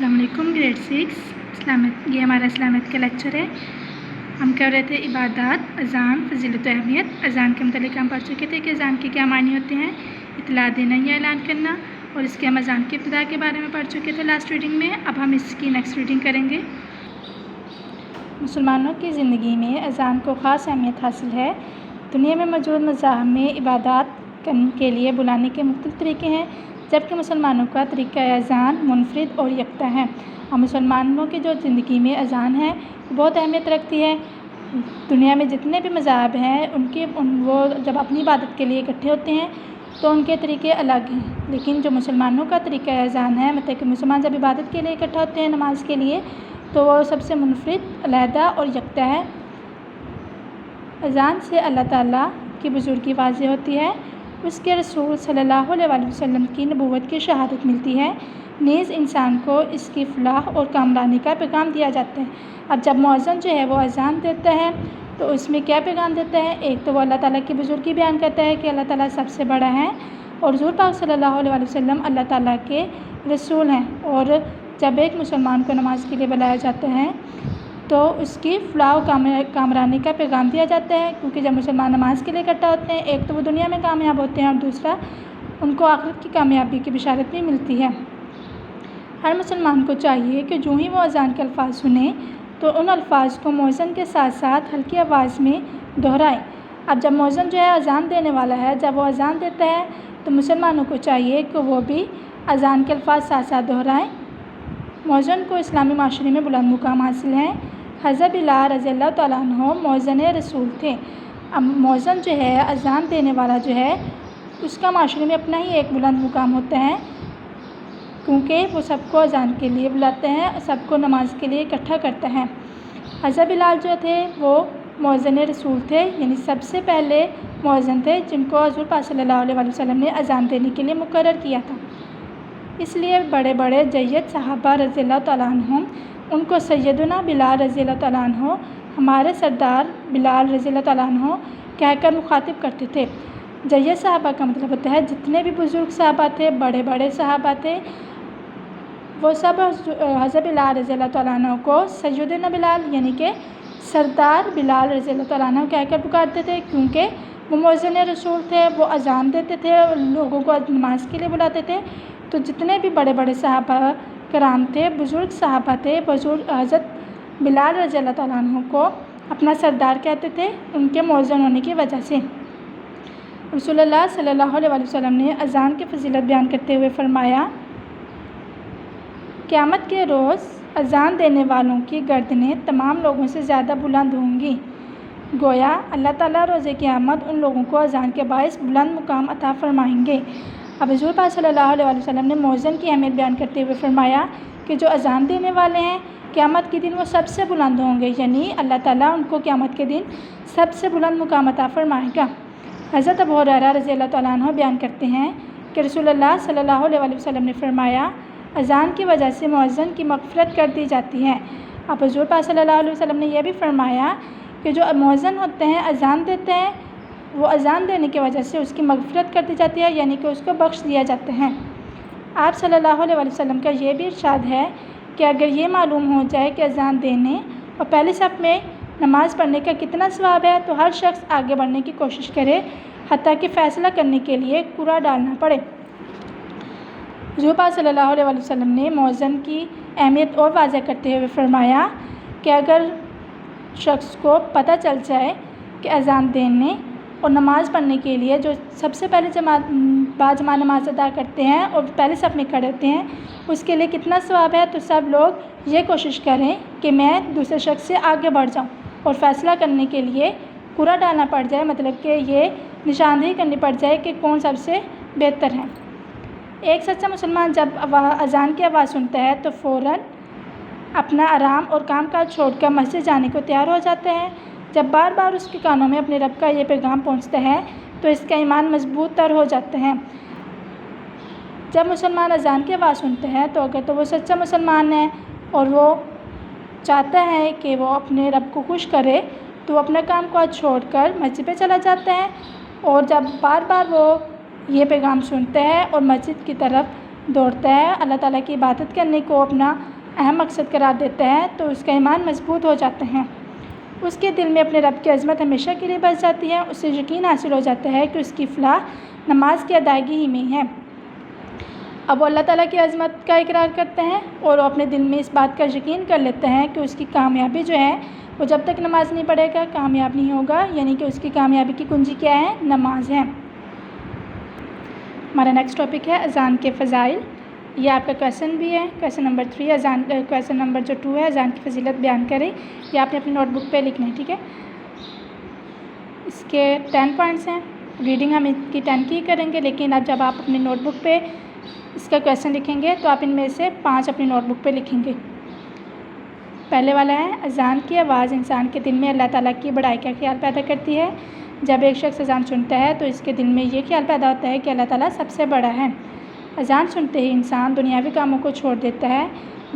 अस्सलाम वालेकुम ग्रेड 6 इस्लामियत। ये हमारा इस्लामियत का लेक्चर है। हम कर रहे थे इबादत, अज़ान, फजीलत व अहमियत। अज़ान के मतलब हम पढ़ चुके थे कि अज़ान के क्या मानी होते हैं, इतला देना या ऐलान करना, और इसके हम अज़ान की इब्तिदा के बारे में पढ़ चुके थे लास्ट रीडिंग में। अब हम इसकी नेक्स्ट रीडिंग करेंगे। मुसलमानों की ज़िंदगी में अज़ान को ख़ास अहमियत हासिल है। दुनिया में मौजूद मज़ाहब में इबादत करने के लिए बुलाने के मुख्तलिफ़ तरीके हैं, जबकि मुसलमानों का तरीक़ा अज़ान मुनफ़रिद और यकता है। और मुसलमानों की जो ज़िंदगी में अज़ान है बहुत अहमियत रखती है। दुनिया में जितने भी मज़ाहब हैं वो जब अपनी इबादत के लिए इकट्ठे होते हैं तो उनके तरीके अलग हैं, लेकिन जो मुसलमानों का तरीक़ा अज़ान है, मतलब कि मुसलमान जब इबादत के लिए इकट्ठा होते हैं नमाज के लिए, तो वो सबसे मुनफ़रिद, अलहदा और यकता है। अज़ान से अल्लाह ताला की बुज़ुर्गी वाज़ेह होती है, उसके रसूल सल्लल्लाहु अलैहि वसल्लम की नबूवत की शहादत मिलती है, नीज़ इंसान को इसकी फ़लाह और कामरानी का पैगाम दिया जाता है। अब जब मुअज़्ज़िन जो है वो अज़ान देता है तो उसमें क्या पैगाम देता है, एक तो वो अल्लाह ताला की बुज़ुर्गी बयान करता है कि अल्लाह ताला सबसे बड़ा है, और हुज़ूर पाक सल्लल्लाहु अलैहि वसल्लम अल्लाह ताला के रसूल हैं। और जब एक मुसलमान को नमाज के लिए बुलाया जाता है तो उसकी फ़लाह और कामरानी का पैगाम दिया जाता है, क्योंकि जब मुसलमान नमाज के लिए इकट्ठा होते हैं, एक तो वो दुनिया में कामयाब होते हैं और दूसरा उनको आखिरत की कामयाबी की बिशारत भी मिलती है। हर मुसलमान को चाहिए कि जो ही वो अज़ान के अल्फाज सुने तो उन अल्फाज को मुअज़्ज़िन के साथ साथ हल्की आवाज़ में दोहराएं। अब जब मुअज़्ज़िन जो है अज़ान देने वाला है, जब वो अज़ान देता है तो मुसलमानों को चाहिए कि वो भी अज़ान के अल्फाज साथ साथ दोहराएँ। मुअज़्ज़िन को इस्लामी माशरे में बुलंद मुकाम हासिल है। हज़रत बिलाल रज़ियल्लाहु तआला अन्हु मुअज़्ज़िन रसूल थे। अब मुअज़्ज़िन जो है, अज़ान देने वाला जो है, उसका माशरे में अपना ही एक बुलंद मुकाम होता है, क्योंकि वो सबको अज़ान के लिए बुलाते हैं, सबको नमाज के लिए इकट्ठा करता है। हज़रत बिलाल जो थे वो मुअज़्ज़िन रसूल थे, यानी सबसे पहले मुअज़्ज़िन थे जिनको हुज़ूर पाक सल्लल्लाहु अलैहि वसल्लम ने अज़ान देने के लिए मुकर्रर किया था। इसलिए बड़े बड़े जय्यद सहाबा रज़ियल्लाहु तआला अन्हुम उनको सैयदना बिलाल रज़ियल्लाहु तआला अन्हु, हमारे सरदार बिलाल रज़ियल्लाहु तआला अन्हु कहकर मुखातिब करते थे। जय्यद सहाबा का मतलब होता है जितने भी बुज़ुर्ग सहाबा थे, बड़े बड़े सहाबा थे, वो सब हज़रत बिलाल रज़ियल्लाहु तआला अन्हु को सैयदना बिलाल यानी कि सरदार बिलाल रज़ियल्लाहु तआला अन्हु कहकर पुकारते थे, क्योंकि वो मुअज़्ज़िन रसूल थे, वो अज़ान देते थे और लोगों को नमाज के लिए बुलाते थे। तो जितने भी बड़े बड़े सहाबा कराम थे, बुज़ुर्ग सहाबा थे, हज़रत बिलाल रज़ियल्लाहु तआला अन्हु को अपना सरदार कहते थे, उनके मुअज़्ज़िन होने की वजह से। रसूलुल्लाह सल्लल्लाहु अलैहि वसल्लम ने अज़ान की फ़जीलत बयान करते हुए फ़रमाया, क़यामत के रोज़ अज़ान देने वालों की गर्दनें तमाम लोगों से ज़्यादा बुलंद होंगी। गोया अल्लाह ताला रोज़े क़यामत उन लोगों को अज़ान के बाइस बुलंद मुकाम अता फ़रमाएंगे। अब हुज़ूर पाक सल्लल्लाहु अलैहि वसल्लम ने मुअज़्ज़िन की अहमियत बयान करते हुए फ़रमाया कि जो अज़ान देने वाले हैं क़यामत के दिन वो सबसे बुलंद होंगे, यानी अल्लाह ताला उनको क़यामत के दिन सबसे बुलंद मुकाम अता फ़रमाएगा। हज़रत अबू हुरैरा रज़ियल्लाहु तआला अन्हु बयान करते हैं कि रसूलुल्लाह सल्लल्लाहु अलैहि वसल्लम ने फ़रमाया, अज़ान की वजह से मुअज़्ज़िन की मग़फ़िरत कर दी जाती है। अब हुज़ूर पाक सल्लल्लाहु अलैहि वसल्लम ने यह भी फ़रमाया कि जो मुअज़्ज़िन होते हैं, अज़ान देते हैं, वो अज़ान देने की वजह से उसकी मग़फ़िरत कर दी जाती है, यानी कि उसको बख्श दिया जाता है। आप सल्लल्लाहु अलैहि वसल्लम का ये भी इरशाद है कि अगर ये मालूम हो जाए कि अज़ान देने और पहले सफ़ में नमाज़ पढ़ने का कितना सवाब है, तो हर शख्स आगे बढ़ने की कोशिश करे, हत्ता कि फ़ैसला करने के लिए कूड़ा डालना पड़े। हुज़ूर पाक सल्लल्लाहु अलैहि वसल्लम ने मुअज़्ज़िन की अहमियत और वाज़ह करते हुए फ़रमाया कि अगर शख्स को पता चल जाए कि अज़ान देने और नमाज़ पढ़ने के लिए जो सबसे पहले बाजमात नमाज अदा करते हैं और पहले सफ़ में खड़े होते हैं, उसके लिए कितना सवाब है, तो सब लोग ये कोशिश करें कि मैं दूसरे शख्स से आगे बढ़ जाऊं और फ़ैसला करने के लिए कूड़ा डालना पड़ जाए, मतलब कि ये निशानदेही करनी पड़ जाए कि कौन सबसे बेहतर है। एक सच्चा मुसलमान जब अज़ान की आवाज़ सुनता है तो फ़ौरन अपना आराम और काम काज छोड़कर मस्जिद जाने को तैयार हो जाता है। जब बार बार उसके कानों में अपने रब का ये पैगाम पहुंचता है तो इसका ईमान मजबूत तर हो जाता है। जब मुसलमान अज़ान की आवाज़ सुनते हैं तो अगर तो वो सच्चा मुसलमान है और वो चाहता है कि वो अपने रब को खुश करे, तो वो अपने काम काज छोड़कर मस्जिद पे चला जाता है, और जब बार बार वो ये पैगाम सुनता है और मस्जिद की तरफ दौड़ता है, अल्लाह ताला की इबादत करने को अपना اہم مقصد قرار دیتا ہے تو اس کا ایمان مضبوط ہو جاتا ہے، اس کے دل میں اپنے رب کی عظمت ہمیشہ کے لیے بس جاتی ہے، اسے یقین حاصل ہو جاتا ہے کہ اس کی فلاح نماز کی ادائیگی ہی میں ہے۔ اب وہ اللہ تعالیٰ کی عظمت کا اقرار کرتے ہیں اور وہ اپنے دل میں اس بات کا یقین کر لیتے ہیں کہ اس کی کامیابی جو ہے وہ جب تک نماز نہیں پڑھے گا کامیاب نہیں ہوگا، یعنی کہ اس کی کامیابی کی کنجی کیا ہے؟ نماز ہے۔ ہمارا نیکسٹ ٹاپک ہے اذان کے فضائل۔ یہ آپ کا کویشچن بھی ہے، کویشچن نمبر 3 اذان، کویشچن نمبر جو 2 ہے اذان کی فضیلت بیان کریں، یہ آپ نے اپنی نوٹ بک پہ لکھنا ہے، ٹھیک ہے۔ اس کے 10 پوائنٹس ہیں، ریڈنگ ہم ان کی 10 کی کریں گے، لیکن اب جب آپ اپنی نوٹ بک پہ اس کا کویشچن لکھیں گے تو آپ ان میں سے 5 اپنی نوٹ بک پہ لکھیں گے۔ پہلے والا ہے اذان کی آواز انسان کے دل میں اللہ تعالیٰ کی بڑائی کا خیال پیدا کرتی ہے۔ جب ایک شخص اذان سنتا ہے تو اس کے دل میں یہ خیال پیدا ہوتا ہے کہ اللہ تعالیٰ سب سے بڑا ہے۔ اذان سنتے ہی انسان دنیاوی کاموں کو چھوڑ دیتا ہے،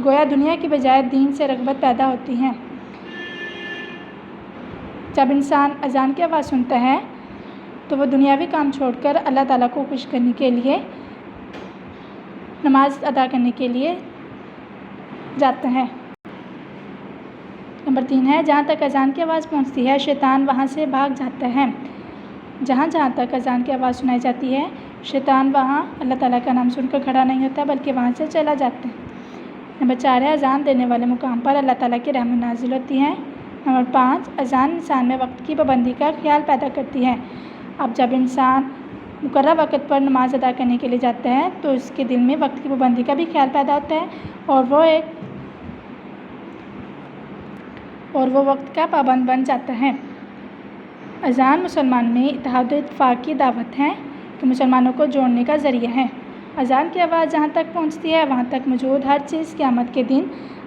گویا دنیا کی بجائے دین سے رغبت پیدا ہوتی ہے۔ جب انسان اذان کی آواز سنتا ہے تو وہ دنیاوی کام چھوڑ کر اللہ تعالیٰ کو خوش کرنے کے لیے، نماز ادا کرنے کے لیے جاتا ہے۔ نمبر 3 ہے جہاں تک اذان کی آواز پہنچتی ہے شیطان وہاں سے بھاگ جاتا ہے۔ جہاں تک اذان کی آواز سنائی جاتی ہے شیطان وہاں اللہ تعالیٰ کا نام سن کر کھڑا نہیں ہوتا بلکہ وہاں سے چلا جاتا ہے۔ نمبر 4 ہے اذان دینے والے مقام پر اللہ تعالیٰ کی رحمت نازل ہوتی ہے۔ نمبر 5 اذان انسان میں وقت کی پابندی کا خیال پیدا کرتی ہے۔ اب جب انسان مقررہ وقت پر نماز ادا کرنے کے لیے جاتا ہے تو اس کے دل میں وقت کی پابندی کا بھی خیال پیدا ہوتا ہے اور وہ وقت کا پابند بن جاتا ہے۔ اذان مسلمان میں اتحاد و اتفاق کی دعوت ہے کہ مسلمانوں کو جوڑنے کا ذریعہ ہے۔ اذان کی آواز جہاں تک پہنچتی ہے وہاں تک موجود ہر چیز قیامت کے دن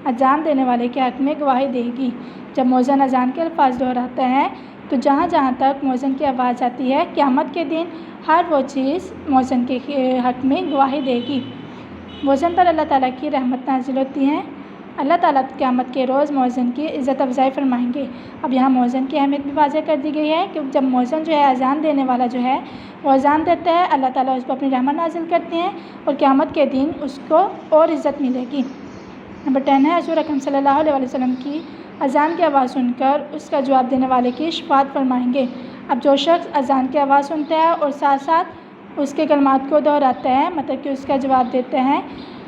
اذان دینے والے کے حق میں گواہی دے گی۔ جب مؤذن اذان کے الفاظ دہراتا ہے تو جہاں تک مؤذن کی آواز آتی ہے قیامت کے دن ہر وہ چیز مؤذن کے حق میں گواہی دے گی۔ مؤذن پر اللہ تعالیٰ کی رحمت نازل ہوتی ہے۔ اللہ تعالیٰ قیامت کے روز مؤذن کی عزت افزائی فرمائیں گے۔ اب یہاں مؤذن کی اہمیت بھی واضح کر دی گئی ہے کہ جب مؤذن جو ہے اذان دینے والا جو ہے وہ اذان دیتا ہے اللہ تعالیٰ اس پر اپنی رحمت نازل کرتے ہیں اور قیامت کے دن اس کو اور عزت ملے گی۔ نمبر 10 ہے حضور اکرم صلی اللہ علیہ وسلم کی اذان کی آواز سن کر اس کا جواب دینے والے کی شفاعت فرمائیں گے۔ اب جو شخص اذان کی آواز سنتا ہے اور ساتھ ساتھ اس کے کلمات کو دہراتا ہے مطلب کہ اس کا جواب دیتا ہے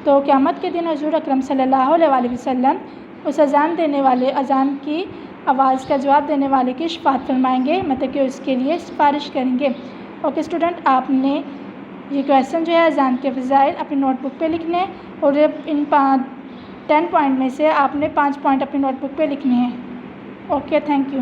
تو قیامت کے دن حضور اکرم صلی اللہ علیہ وسلم اس اذان کی آواز کا جواب دینے والے کی شفاعت فرمائیں گے مطلب کہ اس کے لیے سفارش کریں گے۔ اوکے اسٹوڈنٹ، آپ نے یہ کویشچن جو ہے اذان کے فضائل اپنی نوٹ بک پہ لکھنے اور ان 10 پوائنٹ میں سے آپ نے 5 پوائنٹ اپنی نوٹ بک پہ لکھنے ہیں۔ Okay, thank you.